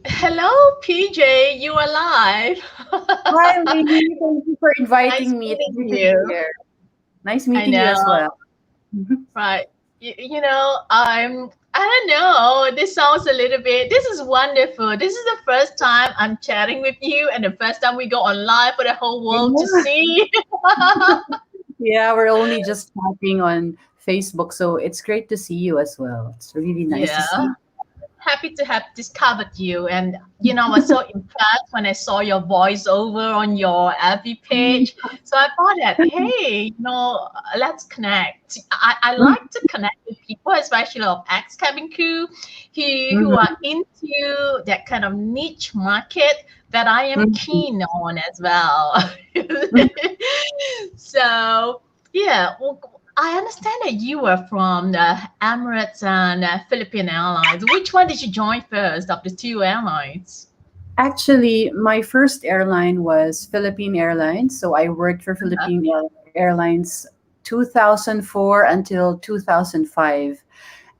Hello, PJ. You are live. Hi, Laini. Thank you for Nice inviting me. It's meeting great to be you. here. Nice I meeting you know, as well. Mhm. right? I don't know. This sounds a little bit. This is wonderful. This is the first time I'm chatting with you, and the first time we go on live for the whole world to Yeah. see. Yeah, we're only just chatting on Facebook, so it's great to see you as well. It's really nice to Yeah. see Happy to have discovered you. And I was so impressed when I saw your voiceover on your FB you. page. So I thought that, hey, let's connect. I Mhm. like to connect with people, especially of ex cabin crew who Mhm. are into that kind of niche market that I am Mhm. keen on as well. Mhm. So, yeah, well, I understand that you were from the Emirates and Philippine Airlines. Which one did you join first of the two airlines? Actually, my first airline was Philippine Airlines. So I worked for Uh-huh. Airlines 2004 until 2005.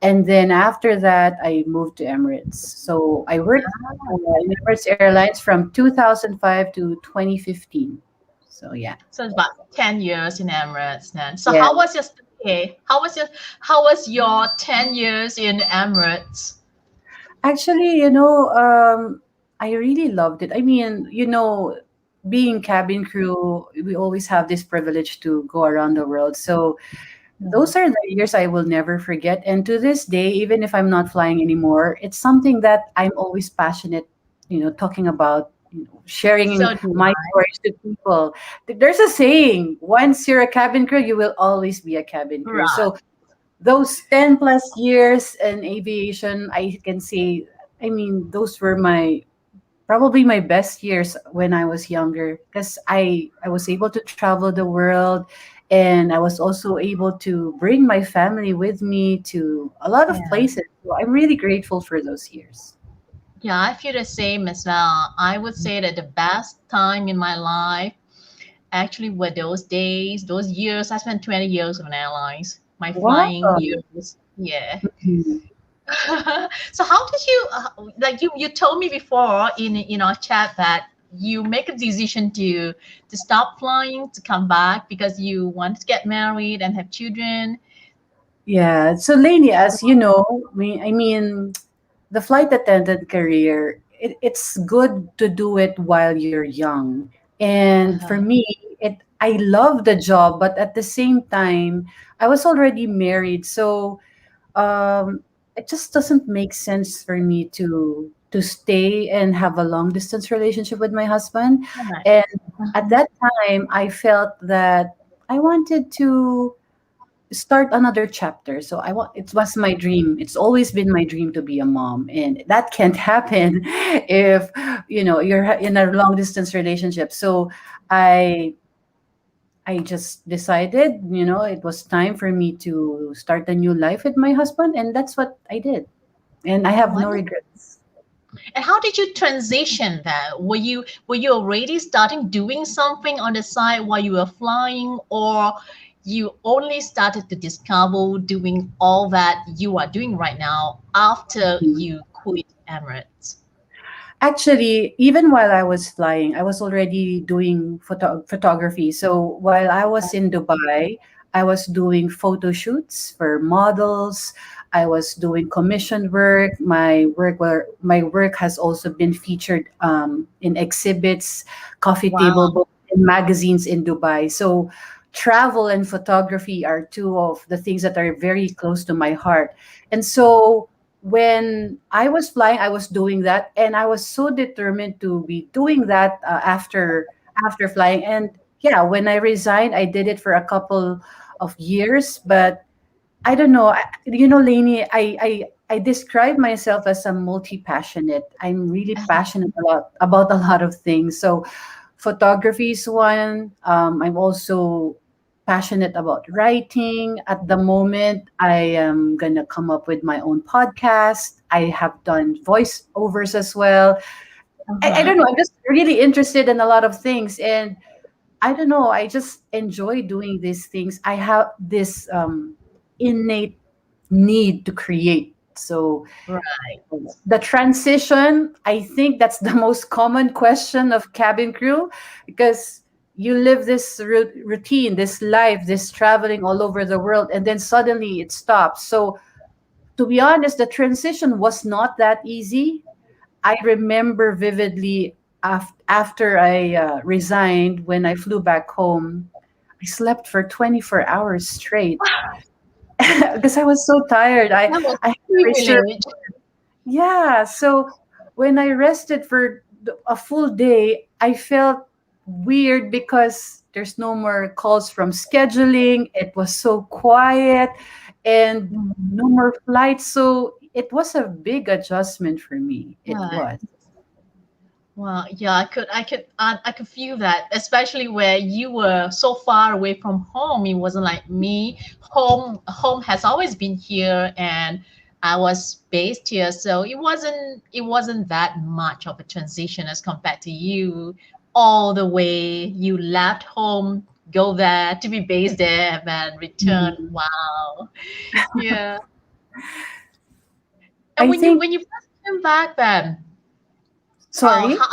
And then after that, I moved to Emirates. So I worked in Emirates Airlines from 2005 to 2015. So yeah, So it's about 10 years in Emirates then. So yeah. how was your stay? How was your 10 years in Emirates? Actually, I really loved it. I mean, being cabin crew, we always have this privilege to go around the world. So Mm. those are the years I will never forget. And to this day, even if I'm not flying anymore, it's something that I'm always passionate, talking about, sharing So do my I. stories to people. There's a saying, once you're a cabin crew, you will always be a cabin crew. Right. So those 10 plus years in aviation, I can say, I mean, those were probably my best years when I was younger because I was able to travel the world, and I was also able to bring my family with me to a lot of Yeah. places. So I'm really grateful for those years. Yeah, I feel the same as well. I would say that the best time in my life actually were those days, those years. I spent 20 years on airlines, my Wow. flying years. Yeah. Mhm. So how did you like you told me before in our chat that you make a decision to stop flying to come back because you wanted to get married and have children. Yeah. So Lainey, as you know, I mean, the flight attendant career, it's good to do it while you're young. And for Uh-huh. me, I love the job, but at the same time, I was already married. So it just doesn't make sense for me to stay and have a long distance relationship with my husband. Right. And at Uh-huh. that time, I felt that I wanted to start another chapter. So it was my dream. It's always been my dream to be a mom, and that can't happen if you're in a long distance relationship. So I I just decided, it was time for me to start a new life with my husband, and that's what I did. And I have no Wonderful. regrets. And how did you transition that? Were you already starting doing something on the side while you were flying, or you only started to discover doing all that you are doing right now after Mhm. you quit Emirates? Actually, even while I was flying, I was already doing photography. So while I was in Dubai, I was doing photo shoots for models. I was doing commission work. My work has also been featured in exhibits, coffee table Wow. books, and magazines in Dubai. So travel and photography are two of the things that are very close to my heart. And so when I was flying, I was doing that, and I was so determined to be doing that after flying. And yeah, when I resigned, I did it for a couple of years, but I don't know. Lainey, I describe myself as a multi-passionate. I'm really passionate about a lot of things. So photography is one. I'm also passionate about writing. At the moment, I am gonna come up with my own podcast. I have done voiceovers as well. I Uh-huh. don't know. I'm just really interested in a lot of things, and I don't know. I just enjoy doing these things. I have this innate need to create. So Right. the transition, I think that's the most common question of cabin crew, because you live this routine, this life, this traveling all over the world, and then suddenly it stops. So to be honest, the transition was not that easy. I remember vividly after I resigned, when I flew back home, I slept for 24 hours straight because I was so tired. That was I had to reserve. privilege. Yeah. So when I rested for a full day, I felt weird because there's no more calls from scheduling. It was so quiet and no more flights. So it was a big adjustment for me. It Right. was. Well, yeah, I could feel that, especially where you were so far away from home. It wasn't like me. Home has always been here, and I was based here, so it wasn't that much of a transition as compared to you. All the way you left home, go there to be based there, and then return. Mhm. Wow, yeah. And I when you think, when you first came back, then sorry. how,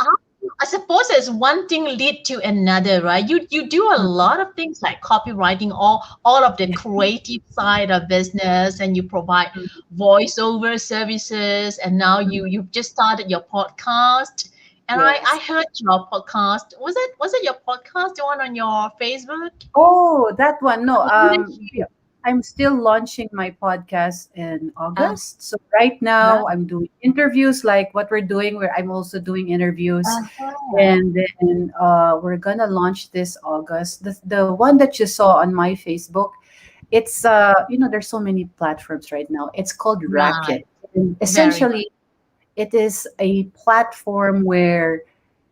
I suppose as one thing lead to another, right? You do a lot of things like copywriting, all of the creative side of business, and you provide voiceover services, and now you've just started your podcast. And I Yes. heard your podcast. Was it your podcast, the one on your Facebook? Oh, that one. No, Leadership. I'm still launching my podcast in Uh, August. So right now I'm doing interviews like what we're doing, where I'm also doing interviews. uh-huh. And then we're gonna launch this August. The one that you saw on my Facebook, it's there's so many platforms right now. It's called Right. Racket. And Very much. essentially it is a platform where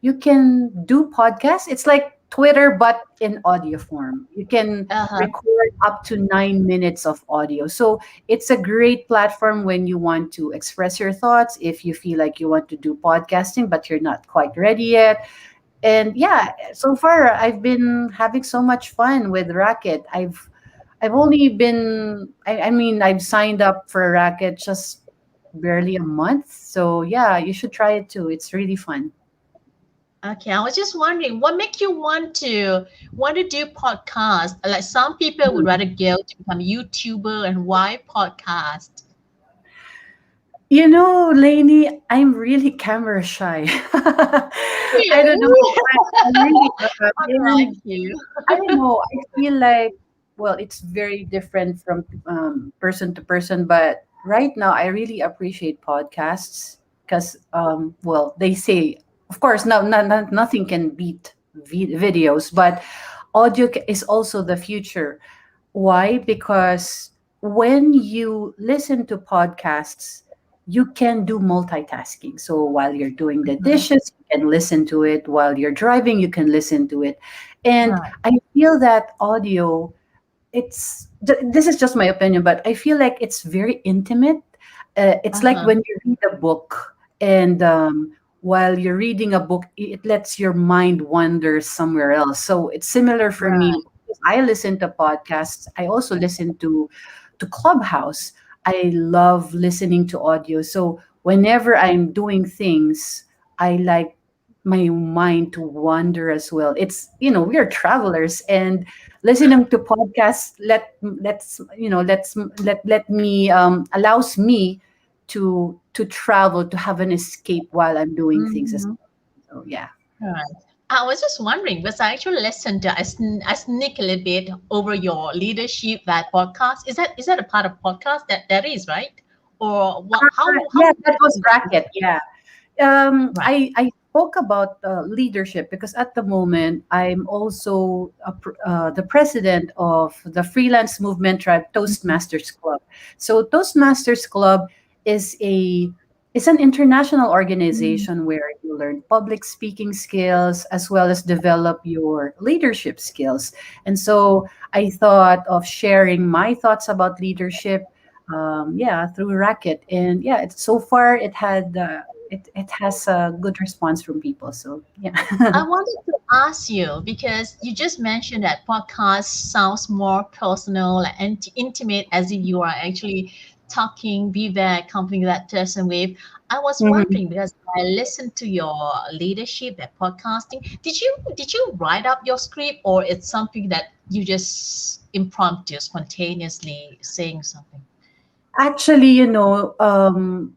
you can do podcasts. It's like Twitter, but in audio form. You can Uh-huh. record up to 9 minutes of audio. So it's a great platform when you want to express your thoughts, if you feel like you want to do podcasting, but you're not quite ready yet. And yeah, so far I've been having so much fun with Racket. I've only been, I mean, I've signed up for Racket just barely a month. So yeah, you should try it too. It's really fun. Okay, I was just wondering, what make you want to do podcast? Like some people would rather go to become YouTuber, and why podcast? You know, Lainey, I'm really camera shy. I don't know. Really? I'm really, Unlike and you. I don't know. I feel like, well, it's very different from person to person. But right now, I really appreciate podcasts because, well, they say, of course, nothing can beat videos, but audio is also the future. Why? Because when you listen to podcasts, you can do multitasking. So while you're doing the Mhm. dishes, you can listen to it. While you're driving, you can listen to it. And Right. I feel that audio, this is just my opinion, but I feel like it's very intimate. It's like Uh-huh. when you read a book, and while you're reading a book, it lets your mind wander somewhere else. So it's similar for me. Right. I listen to podcasts. I also listen to Clubhouse. I love listening to audio. So whenever I'm doing things, I like my mind to wander as well. It's, we are travelers, and listening to podcasts let me allows me to travel, to have an escape while I'm doing things as Mhm. well. So yeah. Right. I was just wondering, because I actually listened to, I sneak a little bit over your leadership, that podcast. Is that a part of podcast that is right? Or what? How Yeah, would that you was describe it? Racket. Yeah. Right. I spoke about leadership because at the moment I'm also the president of the freelance movement tribe Toastmasters Club. So Toastmasters Club is a is an international Mhm. organization where you learn public speaking skills as well as develop your leadership skills. And so I thought of sharing my thoughts about leadership, yeah, through Racket. And yeah, so far it has a good response from people. So I yeah. wanted to ask you, because you just mentioned that podcast sounds more personal and intimate, as if you are actually talking, be there, accompanying that person with. I was Mhm. wondering because I listened to your leadership at podcasting. Did you write up your script, or it's something that you just impromptu, spontaneously saying something? Actually,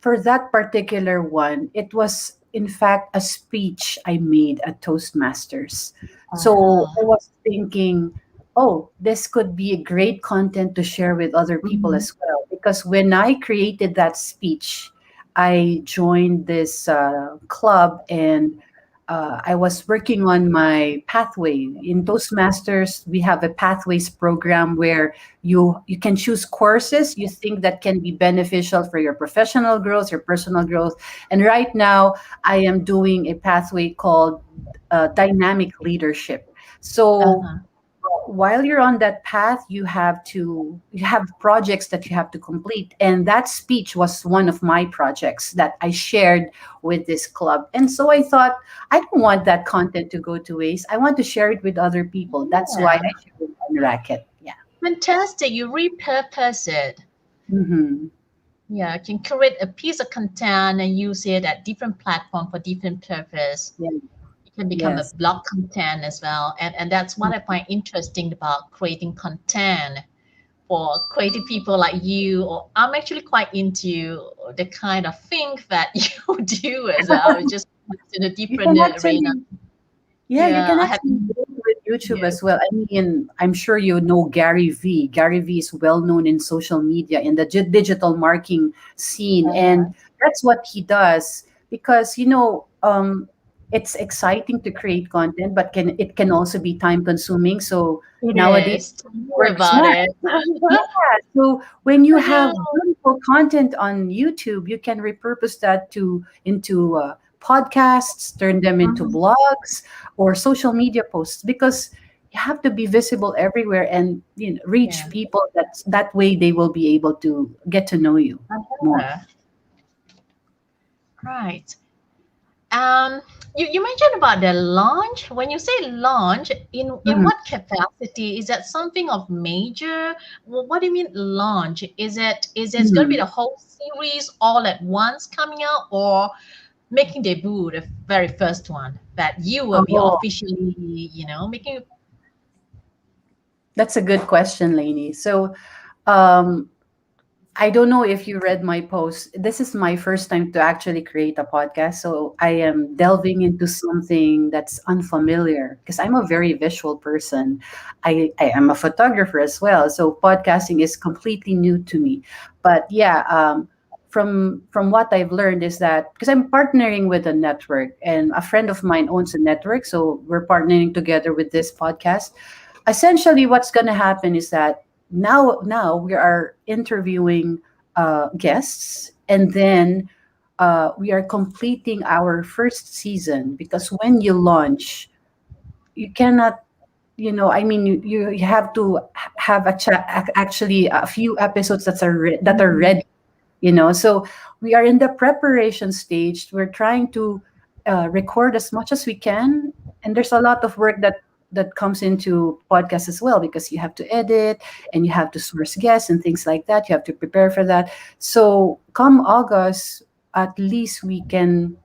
for that particular one, it was in fact a speech I made at Toastmasters. So I Ah, was thinking, oh, this could be a great content to share with other people mhm. as well. Because when I created that speech, I joined this club, and I was working on my pathway. In Toastmasters, we have a pathways program where you can choose courses you think that can be beneficial for your professional growth, your personal growth. And right now, I am doing a pathway called dynamic leadership. So Uh-huh. while you're on that path, you have projects that you have to complete, and that speech was one of my projects that I shared with this club. And so I thought, I don't want that content to go to waste. I want to share it with other people. That's why Yeah. I shared it on Racket. Yeah. Fantastic. You repurpose it. Hmm. Yeah, you can create a piece of content and use it at different platform for different purpose. Yeah. It can become a Yes. blog content as well. And that's what I find interesting about creating content for creative people like you. Or I'm actually quite into the kind of thing that you do as well. It's just in a You different can arena. actually, yeah, you Yeah, can I have. actually do it with YouTube Yeah. as well. I mean, I'm sure you know Gary V. Gary V is well known in social media, in the digital marketing scene, Uh-huh. and that's what he does. Because it's exciting to create content, but can also be time consuming. So It nowadays, is. Tell me more work about smart. it. Yeah. So when you I have know. beautiful content on YouTube, you can repurpose that to into podcasts, turn them into Mhm. blogs or social media posts, because you have to be visible everywhere and reach Yeah. people. That way they will be able to get to know you more. Uh-huh. Right. Um, you mentioned about the launch. When you say launch, in Mhm. what capacity? Is that something of major? Well, what do you mean launch? Is it going to be Mhm. the whole series all at once coming out, or making debut, the very first one that you will be Oh, officially, making? that's a good question, Lainey. So um, I don't know if you read my post. This is my first time to actually create a podcast. So I am delving into something that's unfamiliar because I'm a very visual person. I am a photographer as well. So podcasting is completely new to me. But yeah, from what I've learned is that because I'm partnering with a network, and a friend of mine owns a network. So we're partnering together with this podcast. Essentially what's going to happen is that now we are interviewing guests, and then we are completing our first season, because when you launch, you cannot, I mean, you have to have actually a few episodes that are Mhm. ready, so we are in the preparation stage. We're trying to record as much as we can, and there's a lot of work that comes into podcasts as well, because you have to edit and you have to source guests and things like that. You have to prepare for that. So come August, at least we can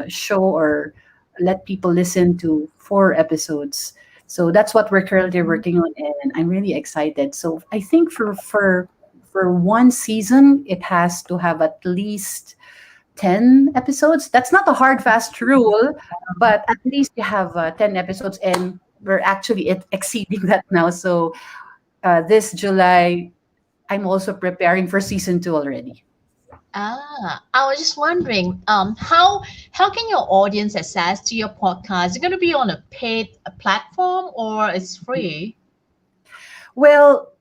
show or let people listen to 4 episodes. So that's what we're currently working on, and I'm really excited. So I think for one season, it has to have at least 10 episodes. That's not a hard, fast rule, but at least you have 10 episodes, and we're actually exceeding that now. So this July, I'm also preparing for season 2 already. I was just wondering, how can your audience access to your podcast? Is it going to be on a paid platform, or it's free? Well,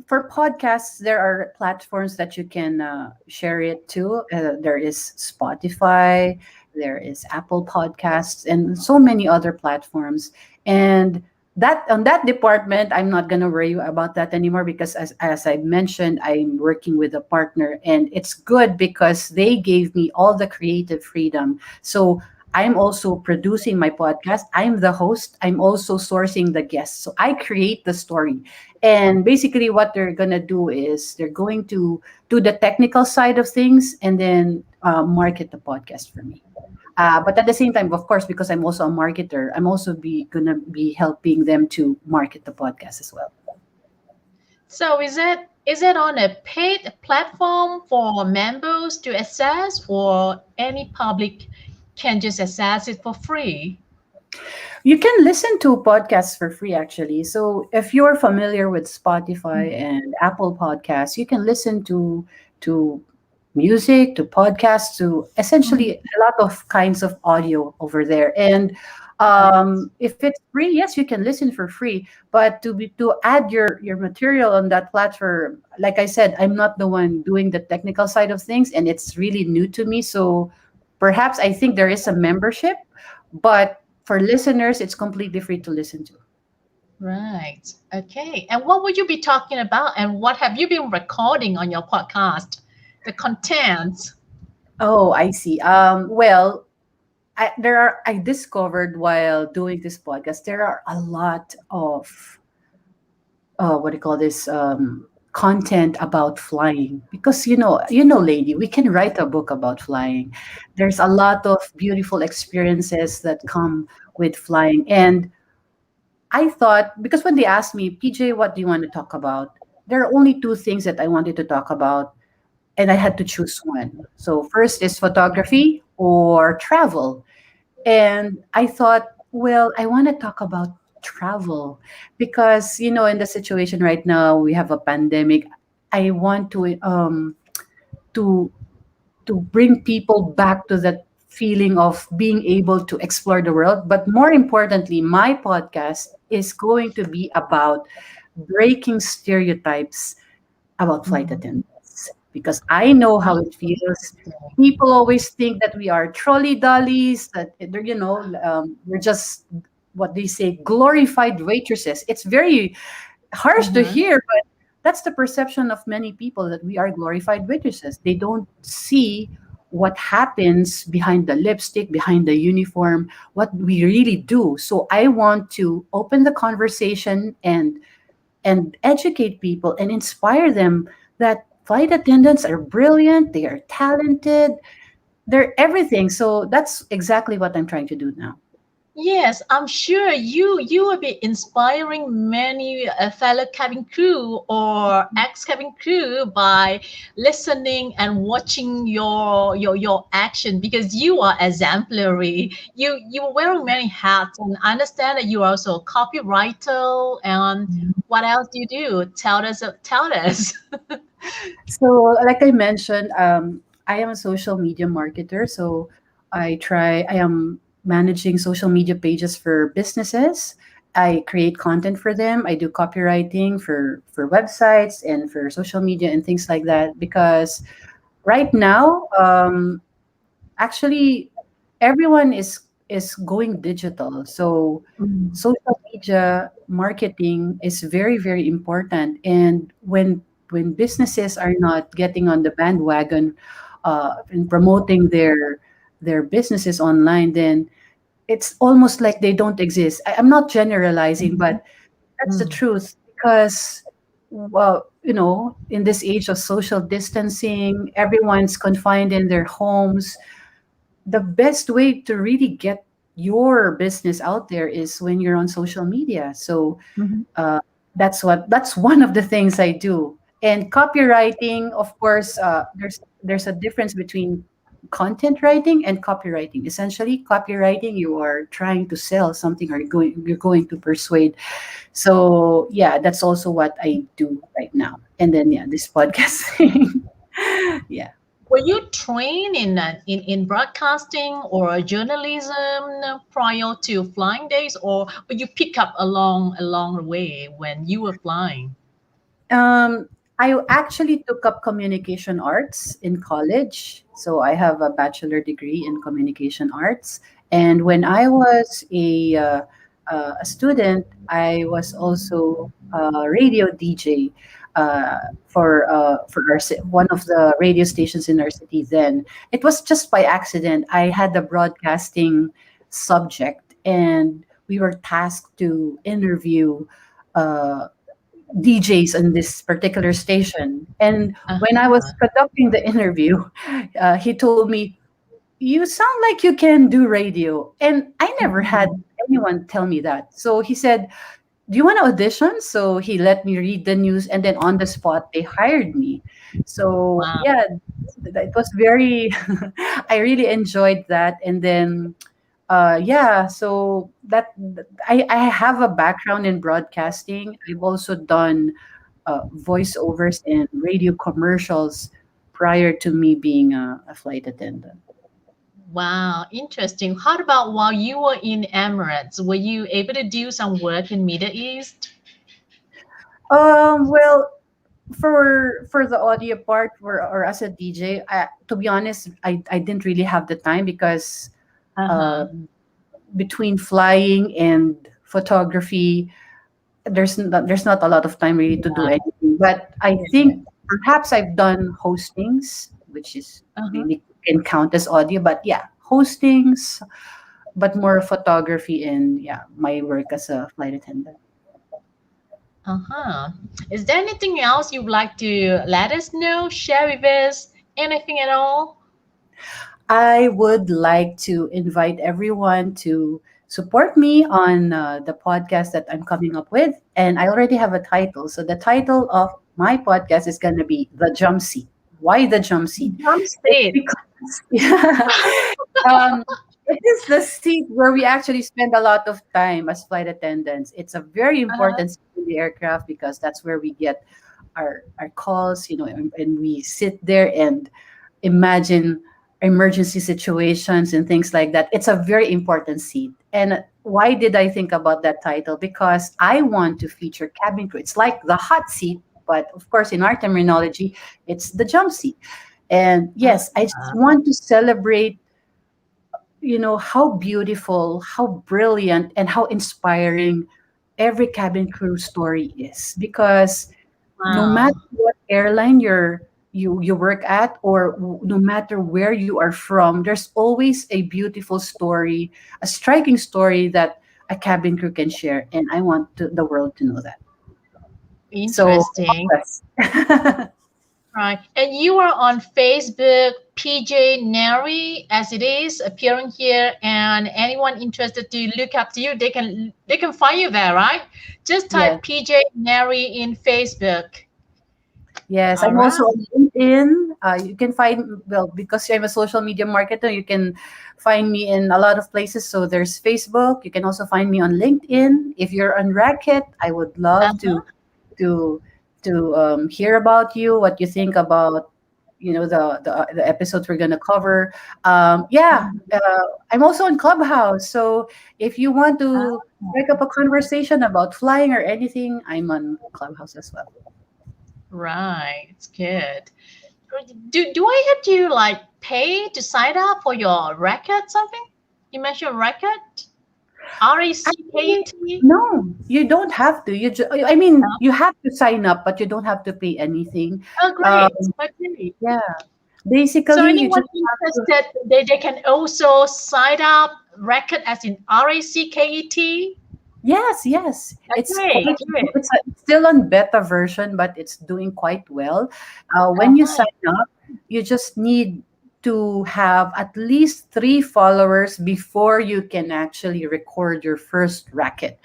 for podcasts, there are platforms that you can share it to. There is Spotify, there is Apple Podcasts, and so many other platforms. And that on that department, I'm not gonna worry about that anymore, because as I mentioned, I'm working with a partner, and it's good because they gave me all the creative freedom. So I'm also producing my podcast. I'm the host. I'm also sourcing the guests. So I create the story. And basically, what they're going to do is they're going to do the technical side of things and then market the podcast for me. But at the same time, of course, because I'm also a marketer, I'm also be gonna be helping them to market the podcast as well. So is it on a paid platform for members to access, or any public can just access it for free? You can listen to podcasts for free, actually. So if you're familiar with Spotify Mm. and Apple Podcasts, you can listen to music, to podcasts, to essentially Mhm. a lot of kinds of audio over there. And if it's free, yes, you can listen for free. But to add your material on that platform, like I said, I'm not the one doing the technical side of things, and it's really new to me. So perhaps I think there is a membership, but for listeners, it's completely free to listen to. Right. Okay. And what would you be talking about? And what have you been recording on your podcast? The contents. Oh, I see. Well, I discovered while doing this podcast, there are a lot of what do you call this content about flying, because lady, we can write a book about flying. There's a lot of beautiful experiences that come with flying, and I thought, because when they asked me, PJ, what do you want to talk about? There are only two things that I wanted to talk about, and I had to choose one. So, first is photography or travel. And I thought, well, I want to talk about travel because, in the situation right now, we have a pandemic. I want to to bring people back to that feeling of being able to explore the world. But more importantly, my podcast is going to be about breaking stereotypes about flight Mhm. attendants, because I know how it feels. Interesting. People always think that we are trolley dollies, that we're just what they say, glorified waitresses. It's very harsh to Mhm. hear, but that's the perception of many people, that we are glorified waitresses. They don't see what happens behind the lipstick, behind the uniform, what we really do. So I want to open the conversation and educate people and inspire them that flight attendants are brilliant, they are talented, they're everything. So that's exactly what I'm trying to do now. Yes, I'm sure you will be inspiring many fellow cabin crew or ex-cabin crew by listening and watching your action, because you are exemplary. You wearing many hats, and I understand that you are also a copywriter. And what else do you do? Tell us, tell us. So, like I mentioned, I am a social media marketer. So, I am managing social media pages for businesses. I create content for them. I do copywriting for websites and for social media and things like that. Because right now, actually, everyone is going digital. So, Mm. social media marketing is very, very important. And when businesses are not getting on the bandwagon and promoting their businesses online, then it's almost like they don't exist. I'm not generalizing, Mhm. but that's the Mm. truth. Because, well, in this age of social distancing, everyone's confined in their homes. The best way to really get your business out there is when you're on social media. So Mhm. uh, that's one of the things I do. And copywriting, of course, there's a difference between content writing and copywriting. Essentially, copywriting, you are trying to sell something, or you're going to persuade. So yeah, that's also what I do right now. And then yeah, this podcast thing. Yeah. Were you trained in broadcasting or journalism prior to flying days, or were you pick up along the way when you were flying? Um, I actually took up communication arts in college. So I have a bachelor degree in communication arts. And when I was a student, I was also a radio DJ. uh, for one of the radio stations in our city. Then it was just by accident. I had the broadcasting subject, and we were tasked to interview uh, DJs in this particular station. And when I was Uh-huh. conducting the interview, he told me, "You sound like you can do radio." And I never had Mhm. anyone tell me that. So he said, "Do you want to audition?" So he let me read the news, and then on the spot, they hired me. So Wow. yeah, it was very, I really enjoyed that. And then yeah, so I have a background in broadcasting. I've also done voiceovers and radio commercials prior to me being a flight attendant. Wow, interesting. How about while you were in Emirates, were you able to do some work in Middle East? Well, for the audio part, or as a DJ, to be honest, I didn't really have the time because uh, Uh-huh. between flying and photography, there's not a lot of time really to do Yeah. anything. But I think perhaps I've done hostings, which is Uh-huh. maybe can count as audio. But yeah, hostings, but more photography and yeah, my work as a flight attendant. Uh-huh. Is there anything else you'd like to let us know, share with us? Anything at all? I would like to invite everyone to support me on the podcast that I'm coming up with. And I already have a title. So the title of my podcast is going to be The Jump Seat. Why the jump seat? Jump It's seat. because yeah, um, it is the seat where we actually spend a lot of time as flight attendants. It's a very Uh-huh. important seat in the aircraft because that's where we get our calls, and we sit there and imagine emergency situations and things like that. It's a very important seat. And why did I think about that title? Because I want to feature cabin crew. It's like the hot seat, but of course, in our terminology, it's the jump seat. And yes, I just Uh-huh. want to celebrate, how beautiful, how brilliant, and how inspiring every cabin crew story is. Because no Wow. matter what airline you work at, or no matter where you are from, there's always a beautiful story, a striking story that a cabin crew can share, and I want the world to know that. So Interesting. yes. Right. And you are on Facebook, PJ Neri, as it is appearing here. And anyone interested to look up to you, they can find you there, right? Just Yes. type PJ Neri in Facebook. Yes, All I'm also right. on LinkedIn. You can find, well, because I'm a social media marketer, you can find me in a lot of places. So there's Facebook. You can also find me on LinkedIn. If you're on Racket, I would love Uh-huh. to hear about you, what you think about, the episodes we're gonna cover. Yeah, I'm also on Clubhouse. So if you want to strike up a conversation about flying or anything, I'm on Clubhouse as well. Right. It's good. Do I have to like pay to sign up for your record something? You mentioned record? Actually, RACKT? no, you don't have to. I mean, you have to sign up, but you don't have to pay anything. Oh, Um, great. Okay. yeah, So basically, you anyone just have to. interested, they can also sign up record as in RACKET. Yes, yes, Okay, great. it's still on beta version, but it's doing quite well. When you Uh-huh. sign up, you just need to have at least 3 followers before you can actually record your first racket.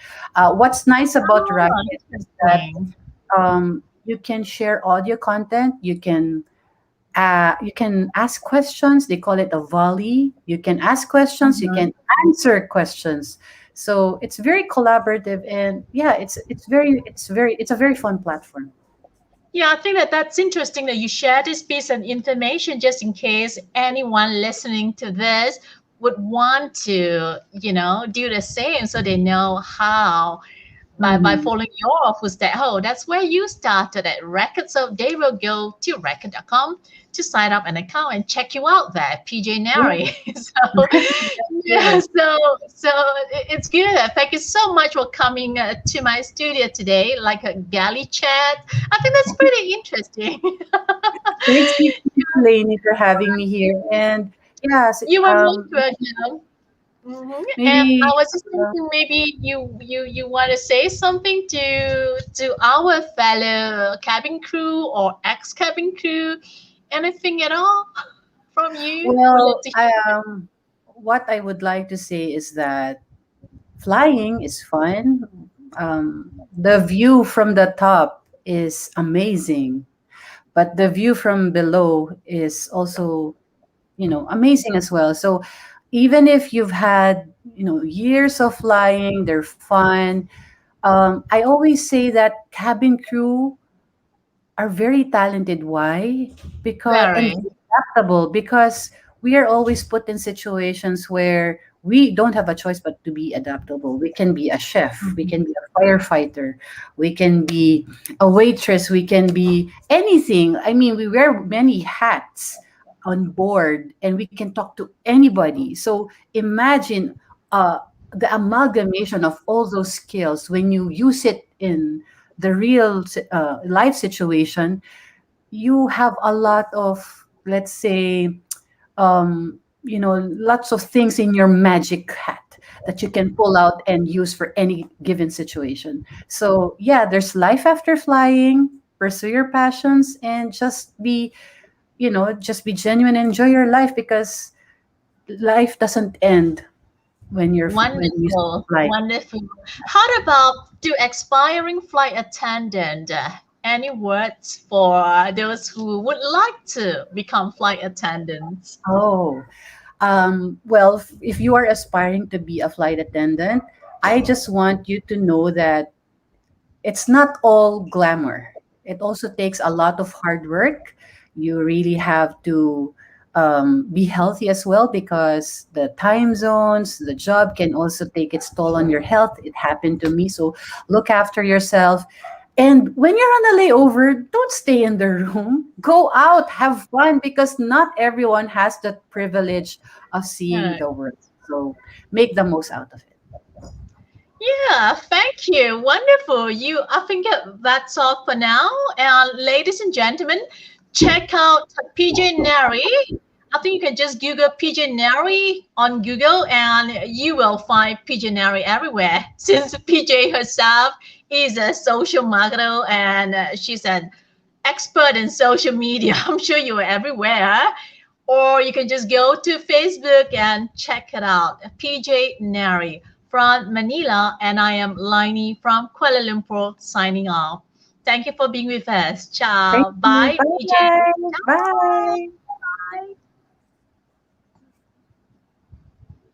What's nice about Oh, racket is that interesting. you can share audio content. You can ask questions. They call it a volley. You can ask questions. You Mhm. can answer questions. So it's very collaborative, and yeah, it's a very fun platform. Yeah, I think that that's interesting that you share this piece of information just in case anyone listening to this would want to, do the same so they know how. by Mhm. following your footsteps. Oh, that's where you started at Record. So they will go to record.com to sign up an account and check you out there, PJ Neri. Yeah, So yeah, good. so it's good. Thank you so much for coming to my studio today, like a galley chat. I think that's pretty interesting. Thanks you, Laini, for having me here. And yes, You were most welcome. And I maybe was just uh, thinking maybe you want to say something to our fellow cabin crew or ex cabin crew, anything at all from you? Would love well, to hear. what I would like to say is that flying is fun. The view from the top is amazing, but the view from below is also, amazing as well. So even if you've had, years of flying, they're fun. I always say that cabin crew are very talented. Why? Because and Very. very adaptable, because we are always put in situations where we don't have a choice but to be adaptable. We can be a chef, we Mhm. can be a firefighter, we can be a waitress, we can be anything. I mean, we wear many hats on board and we can talk to anybody. So imagine the amalgamation of all those skills when you use it in the real life situation. You have a lot of, let's say, lots of things in your magic hat that you can pull out and use for any given situation. So yeah, there's life after flying. Pursue your passions and just be genuine and enjoy your life, because life doesn't end when you Wonderful, fly. wonderful. How about to expiring flight attendant? Any words for those who would like to become flight attendants? Oh, well, if you are aspiring to be a flight attendant, I just want you to know that it's not all glamour. It also takes a lot of hard work. You really have to be healthy as well, because the time zones, the job can also take its toll on your health. It happened to me. So look after yourself. And when you're on a layover, don't stay in the room. Go out, have fun, because not everyone has the privilege of seeing Uh, the world. So make the most out of it. Yeah, thank you. Wonderful. I think that's all for now. And ladies and gentlemen, check out PJ Neri. I think you can just Google PJ Neri on Google and you will find PJ Neri everywhere. Since PJ herself is a social marketer and she's an expert in social media, I'm sure you are everywhere. Or you can just go to Facebook and check it out. PJ Neri from Manila, and I am Laini from Kuala Lumpur signing off. Thank you for being with us. Thank Ciao. you. Bye, PJ. Bye. Ciao. Bye.